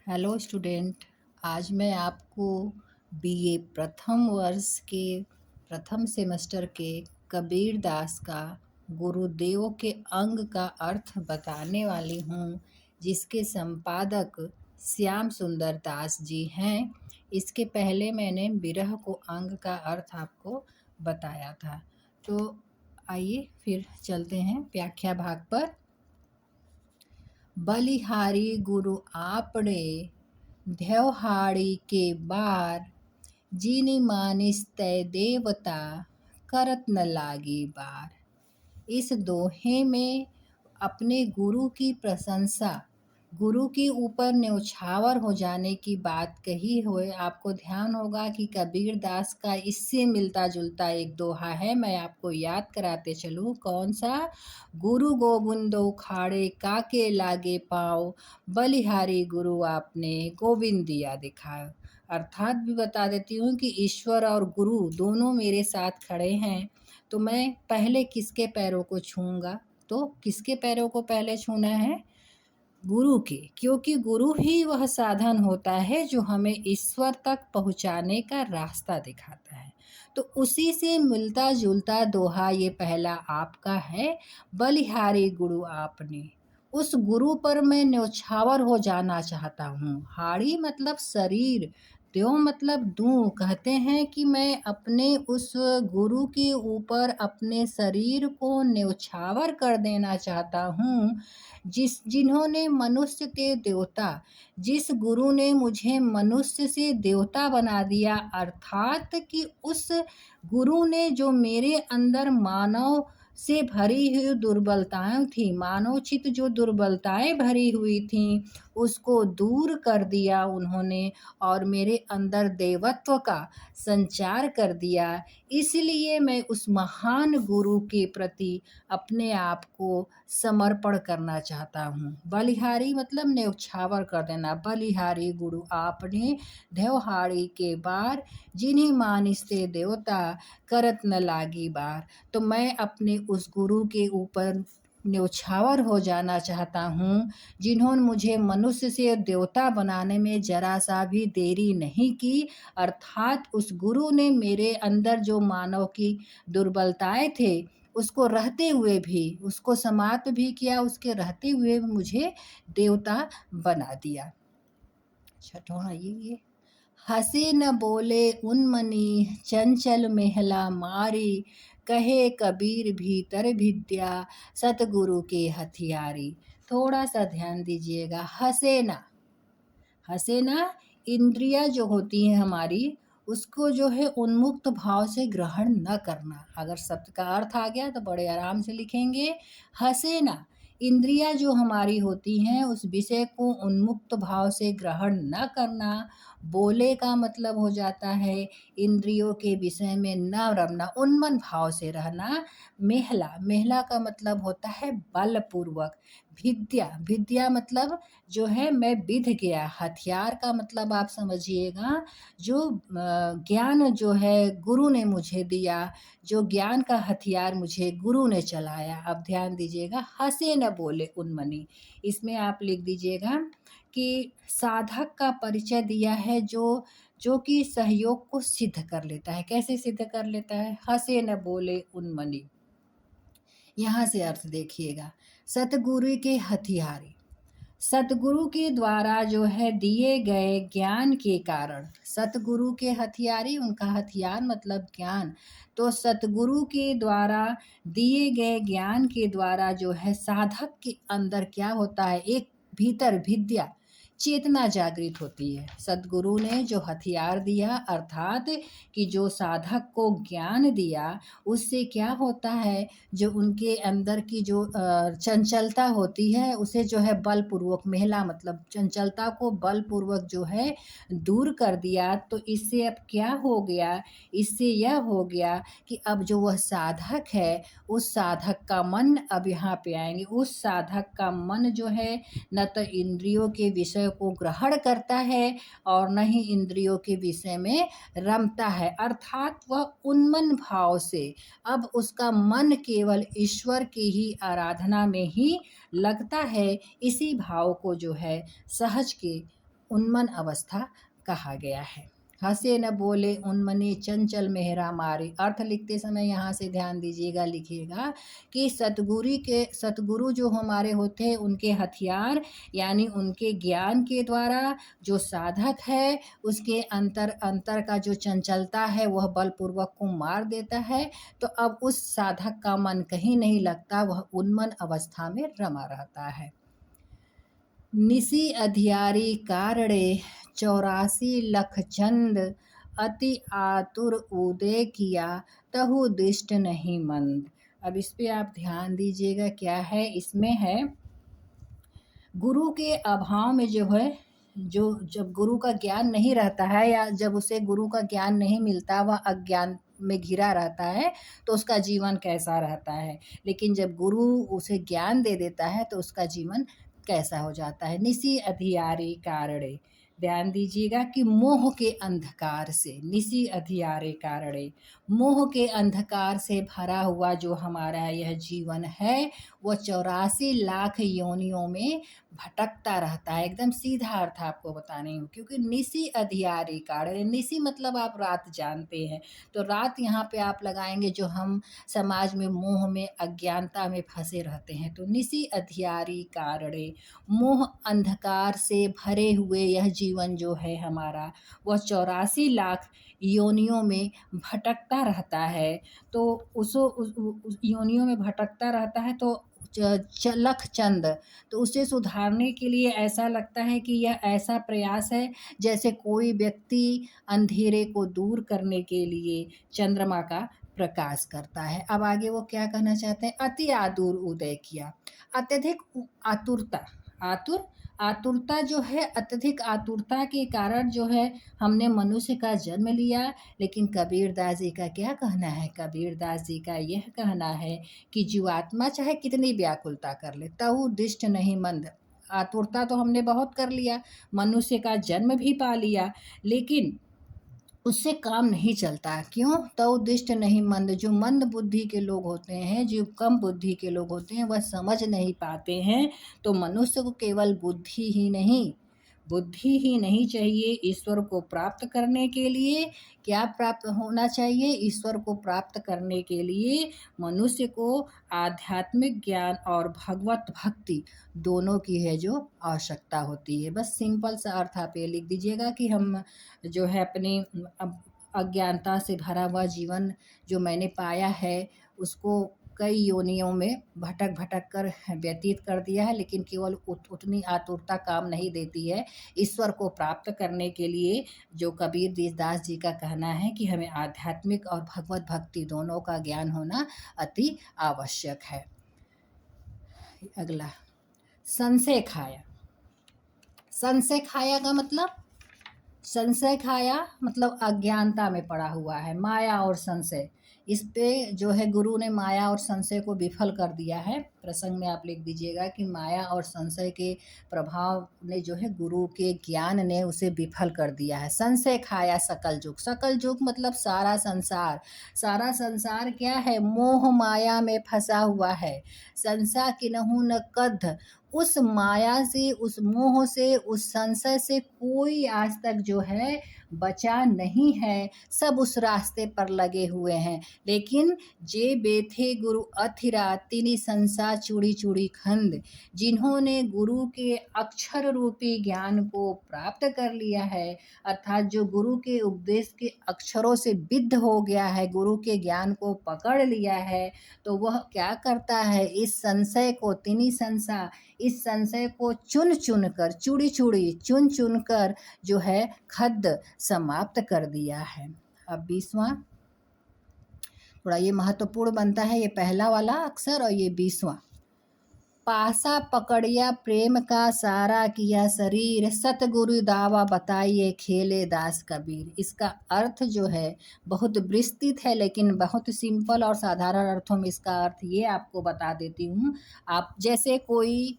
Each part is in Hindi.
Hello student. आज मैं आपको बीए प्रथम वर्ष के प्रथम सेमेस्टर के कबीर दास का गुरुदेव के अंग का अर्थ बताने वाली हूँ, जिसके संपादक श्याम सुंदर दास जी हैं। इसके पहले मैंने विरह को अंग का अर्थ आपको बताया था। तो आइए फिर चलते हैं व्याख्या भाग पर। बलिहारी गुरु आपने ध्यवहारी के बार, जिनि मानिस तय देवता, करत न लागी बार। इस दोहे में अपने गुरु की प्रशंसा, गुरु के ऊपर न्यौछावर हो जाने की बात कही हुए। आपको ध्यान होगा कि कबीर दास का इससे मिलता जुलता एक दोहा है। मैं आपको याद कराते चलूँ, कौन सा? गुरु गोविंदो खाड़े काके लागे पाओ, बलिहारी गुरु आपने गोविंद दिया दिखाओ। अर्थात भी बता देती हूँ कि ईश्वर और गुरु दोनों मेरे साथ खड़े हैं, तो मैं पहले किसके पैरों को छूऊंगा? तो किसके पैरों को पहले छूना है? गुरु के, क्योंकि गुरु ही वह साधन होता है जो हमें ईश्वर तक पहुंचाने का रास्ता दिखाता है। तो उसी से मिलता जुलता दोहा ये पहला आपका है, बलिहारी गुरु आपने। उस गुरु पर मैं न्यौछावर हो जाना चाहता हूँ। हाड़ी मतलब शरीर, त्यों मतलब दूं। कहते हैं कि मैं अपने उस गुरु के ऊपर अपने शरीर को न्यौछावर कर देना चाहता हूँ, जिन्होंने मनुष्य के देवता, जिस गुरु ने मुझे मनुष्य से देवता बना दिया। अर्थात कि उस गुरु ने जो मेरे अंदर मानव से भरी हुई दुर्बलताएं थी, मानवचित जो दुर्बलताएं भरी हुई थीं, उसको दूर कर दिया उन्होंने और मेरे अंदर देवत्व का संचार कर दिया। इसलिए मैं उस महान गुरु के प्रति अपने आप को समर्पण करना चाहता हूँ। बलिहारी मतलब न्यौछावर कर देना। बलिहारी गुरु आपने ध्यवहारी के बार, जिन्हीं मानिस्ते देवता, करत न लागी बार। तो मैं अपने उस गुरु के ऊपर न्यौछावर हो जाना चाहता हूँ, जिन्होंने मुझे मनुष्य से देवता बनाने में जरा सा भी देरी नहीं की। अर्थात उस गुरु ने मेरे अंदर जो मानव की दुर्बलताएं थे, उसको रहते हुए भी, उसको समाप्त भी किया, उसके रहते हुए भी मुझे देवता बना दिया। छठवां ये हंसे न बोले उन्मनी, चंचल मेहला मारी, कहे कबीर भीतर विद्या, सतगुरु के हथियारी। थोड़ा सा ध्यान दीजिएगा। हंसे ना, हंसे ना, इंद्रिया जो होती हैं हमारी, उसको जो है उन्मुक्त भाव से ग्रहण न करना। अगर शब्द का अर्थ आ गया तो बड़े आराम से लिखेंगे, हंसे ना। इंद्रियां जो हमारी होती हैं उस विषय को उन्मुक्त भाव से ग्रहण न करना। बोले का मतलब हो जाता है इंद्रियों के विषय में न रमना, उन्मन भाव से रहना। मेहला, मेहला का मतलब होता है बलपूर्वक। विद्या, विद्या मतलब जो है मैं विध गया। हथियार का मतलब आप समझिएगा जो ज्ञान जो है गुरु ने मुझे दिया, जो ज्ञान का हथियार मुझे गुरु ने चलाया। अब ध्यान दीजिएगा, हंसे न बोले उन्मनी, इसमें आप लिख दीजिएगा कि साधक का परिचय दिया है जो कि सहयोग को सिद्ध कर लेता है। कैसे सिद्ध कर लेता है? हंसे न बोले उन्मनी। यहाँ से अर्थ देखिएगा, सतगुरु के हथियारी, सतगुरु के द्वारा जो है दिए गए ज्ञान के कारण। सतगुरु के हथियारी, उनका हथियार मतलब ज्ञान। तो सतगुरु के द्वारा दिए गए ज्ञान के द्वारा जो है साधक के अंदर क्या होता है? एक भीतर विद्या, चेतना जागृत होती है। सतगुरु ने जो हथियार दिया, अर्थात कि जो साधक को ज्ञान दिया, उससे क्या होता है? जो उनके अंदर की जो चंचलता होती है, उसे जो है बलपूर्वक, महिला मतलब चंचलता को बलपूर्वक जो है दूर कर दिया। तो इससे अब क्या हो गया? इससे यह हो गया कि अब जो वह साधक है, उस साधक का मन, अब यहाँ पे आएंगे, उस साधक का मन जो है न तो इंद्रियों के विषय को ग्रहण करता है और न ही इंद्रियों के विषय में रमता है। अर्थात वह उन्मन भाव से अब उसका मन केवल ईश्वर की ही आराधना में ही लगता है। इसी भाव को जो है सहज के उन्मन अवस्था कहा गया है। हंसे न बोले उन्मने चंचल मेहरा मारे। अर्थ लिखते समय यहाँ से ध्यान दीजिएगा, लिखिएगा कि सतगुरु जो हमारे होते हैं उनके हथियार यानी उनके ज्ञान के द्वारा जो साधक है उसके अंतर अंतर का जो चंचलता है वह बलपूर्वक को मार देता है। तो अब उस साधक का मन कहीं नहीं लगता, वह उन्मन अवस्था में रमा रहता है। निसी अधियारी कारणे 84 लख चंद, अति आतुर उदय किया तहु दिष्ट नहीं मंद। अब इस पे आप ध्यान दीजिएगा, क्या है इसमें है, गुरु के अभाव में जो है, जो जब गुरु का ज्ञान नहीं रहता है या जब उसे गुरु का ज्ञान नहीं मिलता, वह अज्ञान में घिरा रहता है तो उसका जीवन कैसा रहता है। लेकिन जब गुरु उसे ज्ञान दे देता है तो उसका जीवन कैसा हो जाता है। निसी अधियारे कारणे, ध्यान दीजिएगा कि मोह के अंधकार से, निसी अधियारे कारणे, मोह के अंधकार से भरा हुआ जो हमारा यह जीवन है वो 84 लाख योनियों में भटकता रहता है। एकदम सीधा अर्थ आपको बता रही हूँ, क्योंकि निसी अधियारी कारणे, निसी मतलब आप रात जानते हैं, तो रात यहाँ पे आप लगाएंगे जो हम समाज में मोह में अज्ञानता में फंसे रहते हैं। तो निसी अधियारी कारणे, मोह अंधकार से भरे हुए यह जीवन जो है हमारा वह 84 लाख योनियों में भटकता रहता है। तो उस योनियों में भटकता रहता है तो लख चंद, तो उसे सुधारने के लिए ऐसा लगता है कि यह ऐसा प्रयास है जैसे कोई व्यक्ति अंधेरे को दूर करने के लिए चंद्रमा का प्रकाश करता है। अब आगे वो क्या कहना चाहते हैं, अति आतुर उदय किया, अत्यधिक आतुरता, आतुरता जो है, अत्यधिक आतुरता के कारण जो है हमने मनुष्य का जन्म लिया। लेकिन कबीरदास जी का क्या कहना है, कबीरदास जी का यह कहना है कि जीवात्मा चाहे कितनी व्याकुलता कर ले तहु दिष्ट नहीं मंद। आतुरता तो हमने बहुत कर लिया, मनुष्य का जन्म भी पा लिया, लेकिन उससे काम नहीं चलता। क्यों, तो उद्दिष्ट नहीं मंद, जो मंद बुद्धि के लोग होते हैं, जो कम बुद्धि के लोग होते हैं, वह समझ नहीं पाते हैं। तो मनुष्य को केवल बुद्धि ही नहीं चाहिए। ईश्वर को प्राप्त करने के लिए क्या प्राप्त होना चाहिए, ईश्वर को प्राप्त करने के लिए मनुष्य को आध्यात्मिक ज्ञान और भगवत भक्ति दोनों की है जो आवश्यकता होती है। बस सिंपल सा अर्थ आप ये लिख दीजिएगा कि हम जो है अपनी अज्ञानता से भरा हुआ जीवन जो मैंने पाया है उसको कई योनियों में भटक भटक कर व्यतीत कर दिया है, लेकिन केवल उतनी आतुरता काम नहीं देती है। ईश्वर को प्राप्त करने के लिए जो कबीर दास जी का कहना है कि हमें आध्यात्मिक और भगवत भक्ति दोनों का ज्ञान होना अति आवश्यक है। अगला, संशय खाया। संशय खाया का मतलब, संशय खाया मतलब अज्ञानता में पड़ा हुआ है, माया और संशय। इस पे जो है गुरु ने माया और संशय को विफल कर दिया है। प्रसंग में आप लिख दीजिएगा कि माया और संशय के प्रभाव ने जो है गुरु के ज्ञान ने उसे विफल कर दिया है। संशय खाया सकल जुग, सकल जुग मतलब सारा संसार। सारा संसार क्या है, मोह माया में फंसा हुआ है। संसा किन्हु न कद्ध, उस माया से, उस मोह से, उस संशय से कोई आज तक जो है बचा नहीं है। सब उस रास्ते पर लगे हुए हैं। लेकिन जे बेथे गुरु अथिरा तिनि संसा चूड़ी चूड़ी खंड, जिन्होंने गुरु के अक्षर रूपी ज्ञान को प्राप्त कर लिया है, अर्थात जो गुरु के उपदेश के अक्षरों से विद्ध हो गया है, गुरु के ज्ञान को पकड़ लिया है, तो वह क्या करता है, इस संशय को, तिनि संसा, इस संशय को चुन चुन कर, चूड़ी चूड़ी चुन चुन कर जो है खद्द समाप्त कर दिया है। अब 20वां थोड़ा ये महत्वपूर्ण बनता है, ये पहला वाला अक्षर और ये 20वां। पासा पकड़िया प्रेम का सारा किया शरीर, सतगुरु दावा बताइए खेले दास कबीर। इसका अर्थ जो है बहुत विस्तृत है, लेकिन बहुत सिंपल और साधारण अर्थों में इसका अर्थ ये आपको बता देती हूँ। आप जैसे कोई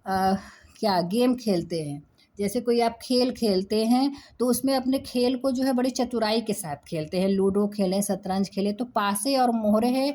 क्या गेम खेलते हैं, जैसे कोई आप खेल खेलते हैं तो उसमें अपने खेल को जो है बड़ी चतुराई के साथ खेलते हैं, लूडो खेलें, शतरंज खेलें तो पासे और मोहरे हैं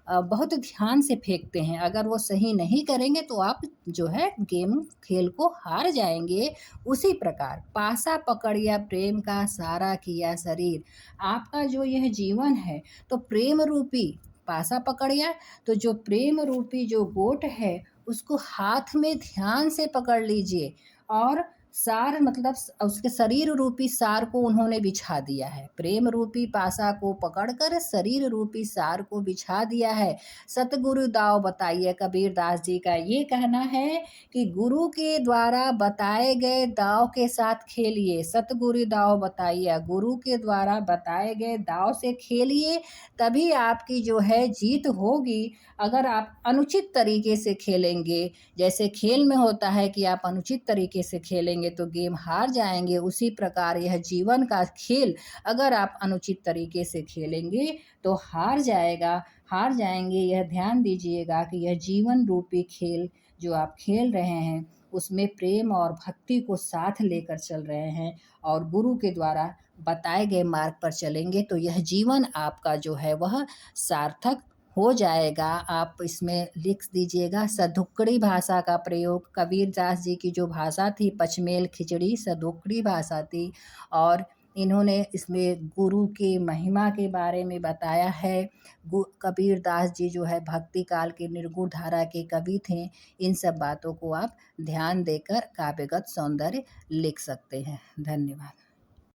बहुत ध्यान से फेंकते हैं। अगर वो सही नहीं करेंगे तो आप जो है गेम खेल को हार जाएँगे। उसी प्रकार पासा पकड़िया प्रेम का सारा किया शरीर, आपका जो यह जीवन है तो प्रेम रूपी पासा पकड़िया, तो जो प्रेम रूपी जो गोट है उसको हाथ में ध्यान से पकड़ लीजिए और सार मतलब उसके शरीर रूपी सार को उन्होंने बिछा दिया है। प्रेम रूपी पासा को पकड़कर शरीर रूपी सार को बिछा दिया है। सतगुरु दाव बताइए, कबीर दास जी का ये कहना है कि गुरु के द्वारा बताए गए दाव के साथ खेलिए। सतगुरु दाव बताइए, गुरु के द्वारा बताए गए दाव से खेलिए, तभी आपकी जो है जीत होगी। अगर आप अनुचित तरीके से खेलेंगे, जैसे खेल में होता है कि आप अनुचित तरीके से खेलेंगे तो गेम हार जाएँगे, उसी प्रकार यह जीवन का खेल अगर आप अनुचित तरीके से खेलेंगे तो हार जाएँगे। यह ध्यान दीजिएगा कि यह जीवन रूपी खेल जो आप खेल रहे हैं, उसमें प्रेम और भक्ति को साथ लेकर चल रहे हैं और गुरु के द्वारा बताए गए मार्ग पर चलेंगे तो यह जीवन आपका जो है वह सार्थक हो जाएगा। आप इसमें लिख दीजिएगा सधुक्कड़ी भाषा का प्रयोग। कबीर दास जी की जो भाषा थी पचमेल खिचड़ी सधुक्कड़ी भाषा थी और इन्होंने इसमें गुरु की महिमा के बारे में बताया है। कबीर दास जी जो है भक्ति काल के निर्गुण धारा के कवि थे। इन सब बातों को आप ध्यान देकर काव्यगत सौंदर्य लिख सकते हैं। धन्यवाद।